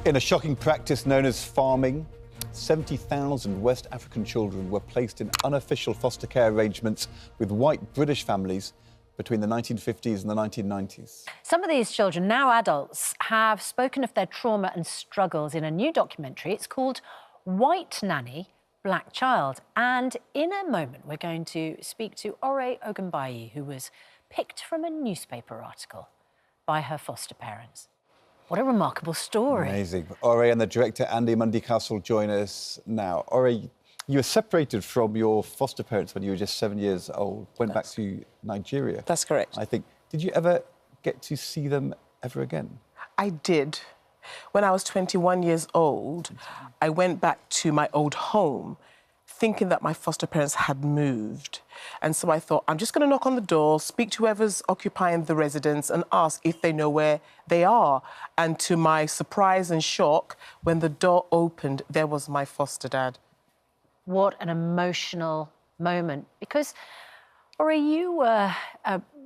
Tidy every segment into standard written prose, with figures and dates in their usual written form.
In a shocking practice known as farming, 70,000 West African children were placed in unofficial foster care arrangements with white British families between the 1950s and the 1990s. Some of these children, now adults, have spoken of their trauma and struggles in a new documentary. It's called White Nanny, Black Child. And in a moment, we're going to speak to Ore Ogunbayi, who was picked from a newspaper article by her foster parents. What a remarkable story. Amazing. Ore and the director, Andy Mundy-Castle, join us now. Ore, you were separated from your foster parents when you were just 7 years old, went back to Nigeria. That's correct. I think. Did you ever get to see them ever again? I did. When I was 21 years old, I went back to my old home thinking that my foster parents had moved. And so I thought, I'm just going to knock on the door, speak to whoever's occupying the residence and ask if they know where they are. And to my surprise and shock, when the door opened, there was my foster dad. What an emotional moment. Because, Ore, you were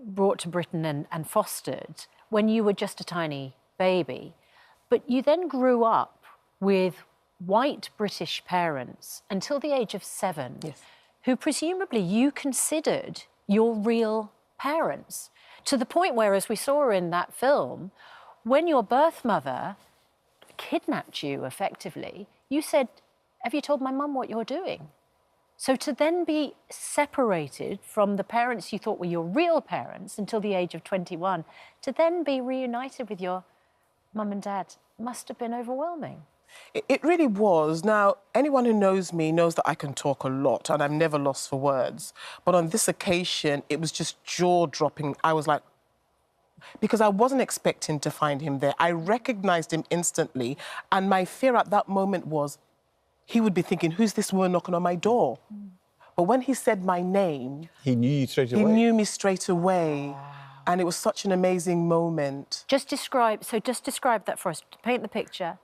brought to Britain and fostered when you were just a tiny baby, but you then grew up with white British parents until the age of 7, Yes. who presumably you considered your real parents, to the point where, as we saw in that film, when your birth mother kidnapped you, effectively, you said, "Have you told my mum what you're doing?" So to then be separated from the parents you thought were your real parents until the age of 21, to then be reunited with your mum and dad must have been overwhelming. It really was. Now, anyone who knows me knows that I can talk a lot and I'm never lost for words. But on this occasion, it was just jaw-dropping. I was like, because I wasn't expecting to find him there. I recognised him instantly, and my fear at that moment was he would be thinking, who's this woman knocking on my door? But when he said my name... He knew you straight away? He knew me straight away. Wow. And it was such an amazing moment. Just describe that for us, paint the picture.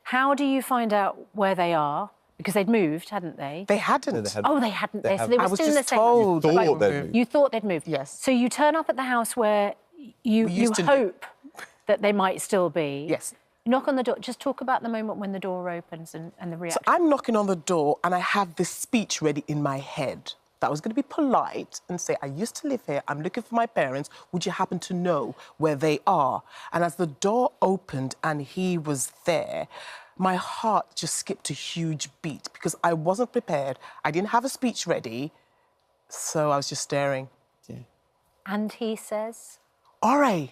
How do you find out where they are? Because they'd moved, hadn't they? They hadn't. No, they hadn't. Oh, they hadn't. So they were I was still in the just same... told. You thought they'd moved. You thought they'd moved? Yes. So you turn up at the house where you hope that they might still be. Yes. Knock on the door. Just talk about the moment when the door opens and the reaction. So I'm knocking on the door and I have this speech ready in my head that I was going to be polite and say, I used to live here, I'm looking for my parents, would you happen to know where they are? And as the door opened and he was there, my heart just skipped a huge beat because I wasn't prepared. I didn't have a speech ready, so I was just staring. Yeah. And he says, Ore. And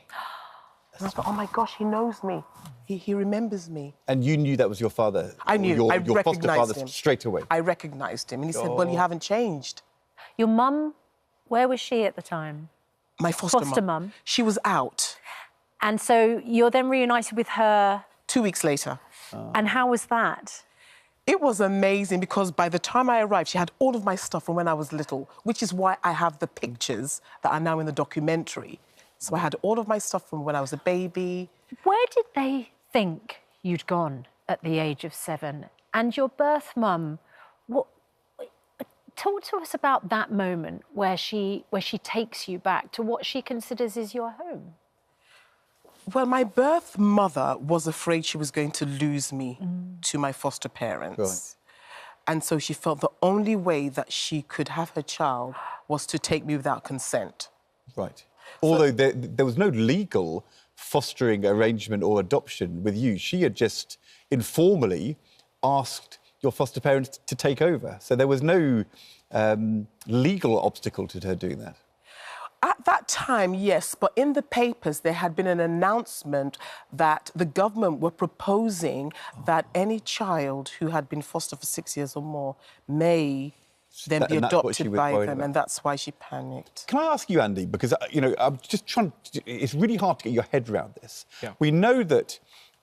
I thought, oh my gosh, he knows me. He remembers me. And you knew that was your father? I knew. I your foster recognised father him. straight away? I recognised him. And he said, well, you haven't changed. Your mum, where was she at the time? My foster mum. She was out. And so you're then reunited with her... 2 weeks later. And how was that? It was amazing because by the time I arrived, she had all of my stuff from when I was little, which is why I have the pictures that are now in the documentary. So I had all of my stuff from when I was a baby. Where did they think you'd gone at the age of 7? And your birth mum, talk to us about that moment where she takes you back to what she considers is your home. Well, my birth mother was afraid she was going to lose me to my foster parents. Right. And so she felt the only way that she could have her child was to take me without consent. Right. Although there was no legal fostering arrangement or adoption with you. She had just informally asked your foster parents to take over. So there was no legal obstacle to her doing that. At that time, yes, but in the papers, there had been an announcement that the government were proposing that any child who had been fostered for 6 years or more may then be adopted by them, and that's why she panicked. Can I ask you, Andy, because, you know, I'm just trying to... It's really hard to get your head around this. Yeah. We know that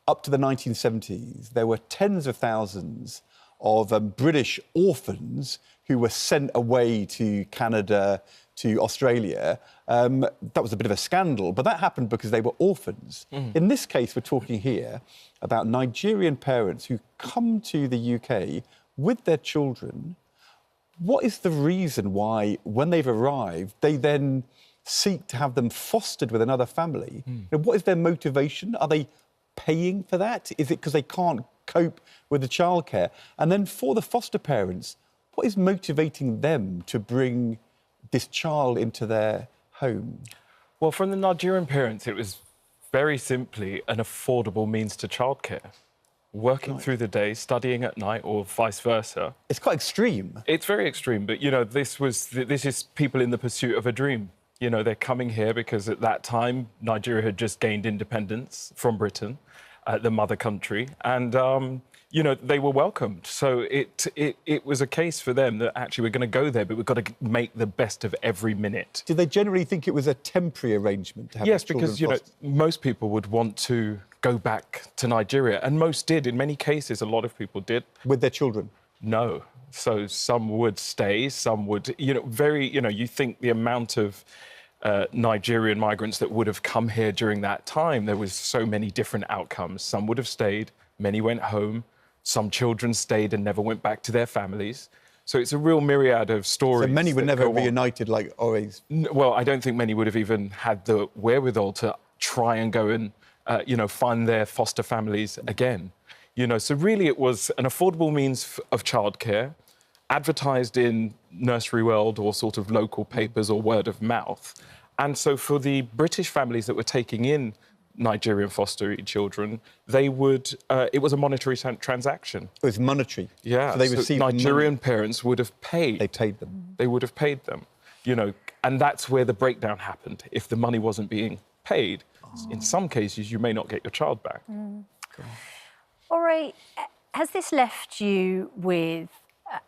up to the 1970s, there were tens of thousands of British orphans who were sent away to Canada, to Australia. That was a bit of a scandal, but that happened because they were orphans. In this case, we're talking here about Nigerian parents who come to the UK with their children. What is the reason why, when they've arrived, they then seek to have them fostered with another family? You know, what is their motivation? Are they paying for that? Is it because they can't cope with the childcare? And then for the foster parents, what is motivating them to bring this child into their home? Well, from the Nigerian parents, it was very simply an affordable means to childcare. Working through the day, studying at night, or vice versa. It's quite extreme. It's very extreme, but, you know, this is people in the pursuit of a dream. You know, they're coming here because at that time, Nigeria had just gained independence from Britain, the mother country, and, you know, they were welcomed. So it was a case for them that actually we're going to go there, but we've got to make the best of every minute. Did they generally think it was a temporary arrangement to have Yes, their children because, you know, fostered? most people would want to go back to Nigeria, and most did. In many cases, a lot of people did. With their children? No. So some would stay, some would, you know, you think the amount of Nigerian migrants that would have come here during that time, there was so many different outcomes. Some would have stayed, many went home, some children stayed and never went back to their families. So it's a real myriad of stories. So many would never be reunited like always. Well, I don't think many would have even had the wherewithal to try and go and, you know, find their foster families again. You know, so really it was an affordable means of childcare, advertised in Nursery World or sort of local papers or word of mouth. And so for the British families that were taking in Nigerian foster children, they would, it was a monetary transaction. It was monetary? Yeah. So they received Nigerian money. parents would have paid. They paid them? They would have paid them, you know, and that's where the breakdown happened. If the money wasn't being paid, in some cases, you may not get your child back. Ori, has this left you with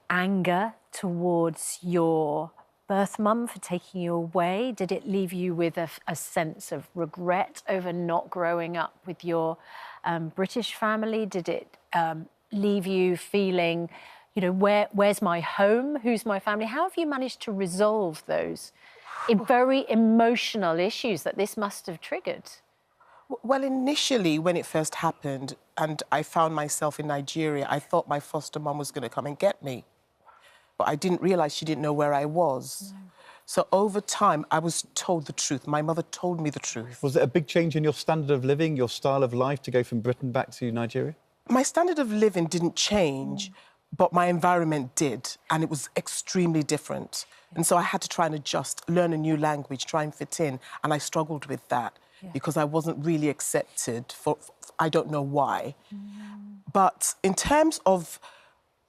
anger towards your birth mum for taking you away? Did it leave you with a sense of regret over not growing up with your British family? Did it leave you feeling, you know, where's my home? Who's my family? How have you managed to resolve those very emotional issues that this must have triggered? Well, initially, when it first happened and I found myself in Nigeria, I thought my foster mum was going to come and get me. But I didn't realise she didn't know where I was. No. So over time, I was told the truth. My mother told me the truth. Was it a big change in your standard of living, your style of life, to go from Britain back to Nigeria? My standard of living didn't change, but my environment did, and it was extremely different. And so I had to try and adjust, learn a new language, try and fit in, and I struggled with that because I wasn't really accepted for I don't know why. But in terms of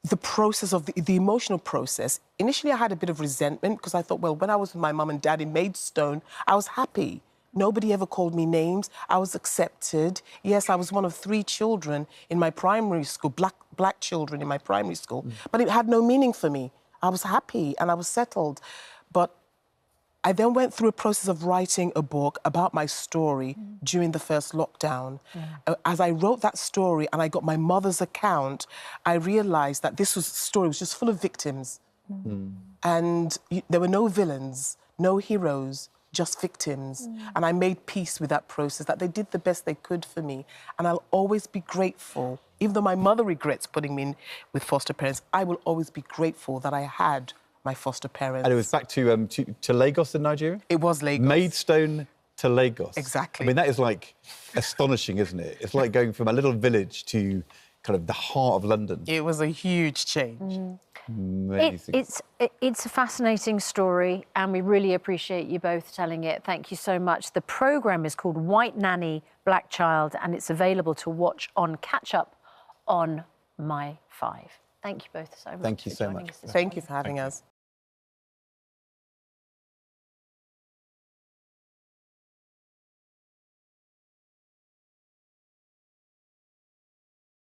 the process of the emotional process, initially I had a bit of resentment because I thought, well, when I was with my mum and dad in Maidstone, I was happy. Nobody ever called me names. I was accepted. Yes, I was one of 3 children in my primary school, black children in my primary school, but it had no meaning for me. I was happy and I was settled. But I then went through a process of writing a book about my story during the first lockdown. As I wrote that story and I got my mother's account, I realised that this story was just full of victims. And there were no villains, no heroes, just victims. And I made peace with that process, that they did the best they could for me. And I'll always be grateful. Even though my mother regrets putting me in with foster parents, I will always be grateful that I had my foster parents. And it was back to Lagos in Nigeria? It was Lagos. Maidstone to Lagos. Exactly. I mean, that is, like, astonishing, isn't it? It's like going from a little village to kind of the heart of London. It was a huge change. Amazing. It's a fascinating story, and we really appreciate you both telling it. Thank you so much. The programme is called White Nanny, Black Child, and it's available to watch on Catch Up on My 5. Thank you both so much. Thank you so much. Thank you for having us.